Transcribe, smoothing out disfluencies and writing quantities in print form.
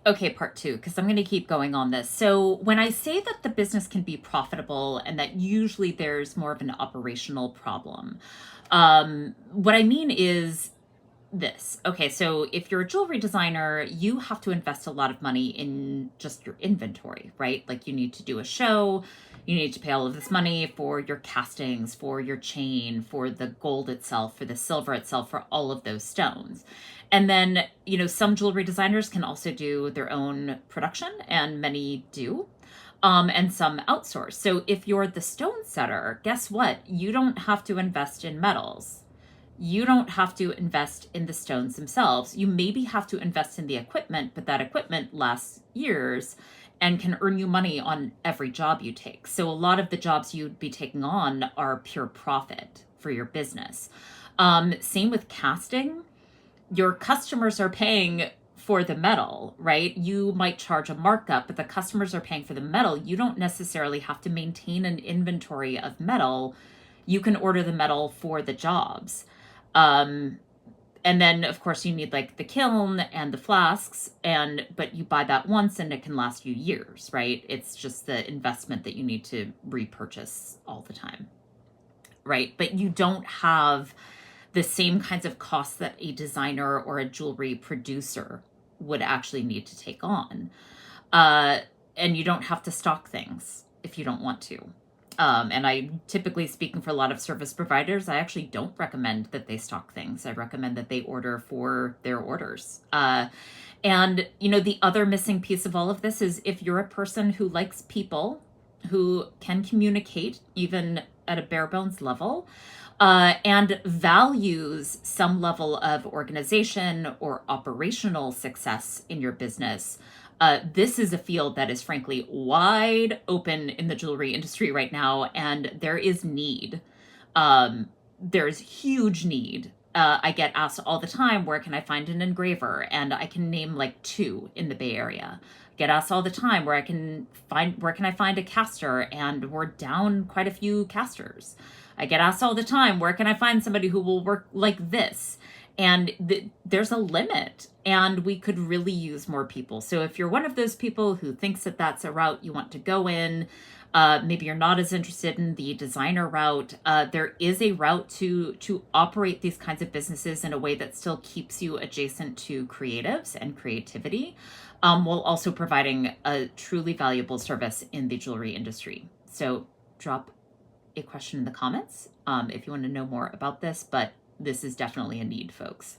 Okay, part two, because I'm going to keep going on this. So, when I say that the business can be profitable and that usually there's more of an operational problem, what I mean is this. Okay, so if you're a jewelry designer, you have to invest a lot of money in just your inventory, right? Like you need to do a show, you need to pay all of this money for your castings, for your chain, for the gold itself, for the silver itself, for all of those stones. And then, some jewelry designers can also do their own production, and many do. And some outsource. So if you're the stone setter, guess what? You don't have to invest in metals. You don't have to invest in the stones themselves. You maybe have to invest in the equipment, but that equipment lasts years and can earn you money on every job you take. So a lot of the jobs you'd be taking on are pure profit for your business. Same with casting. Your customers are paying for the metal, right? You might charge a markup, but the customers are paying for the metal. You don't necessarily have to maintain an inventory of metal. You can order the metal for the jobs. Um, and then of course you need like the kiln and the flasks, but you buy that once and it can last you years, right? It's just the investment that you need to repurchase all the time, right? But you don't have the same kinds of costs that a designer or a jewelry producer would actually need to take on. Uh, and you don't have to stock things if you don't want to. And I typically, speaking for a lot of service providers, I actually don't recommend that they stock things. I recommend that they order for their orders. And, the other missing piece of all of this is if you're a person who likes people, who can communicate even at a bare bones level, and values some level of organization or operational success in your business, this is a field that is frankly wide open in the jewelry industry right now, and there is need. There's huge need. I get asked all the time, where can I find an engraver? And I can name like two in the Bay Area. Get asked all the time where can I find a caster? And we're down quite a few casters. I get asked all the time, where can I find somebody who will work like this? And there's a limit, and we could really use more people. So if you're one of those people who thinks that that's a route you want to go in, maybe you're not as interested in the designer route, there is a route to operate these kinds of businesses in a way that still keeps you adjacent to creatives and creativity, while also providing a truly valuable service in the jewelry industry. So drop a question in the comments if you want to know more about this, but this is definitely a need, folks.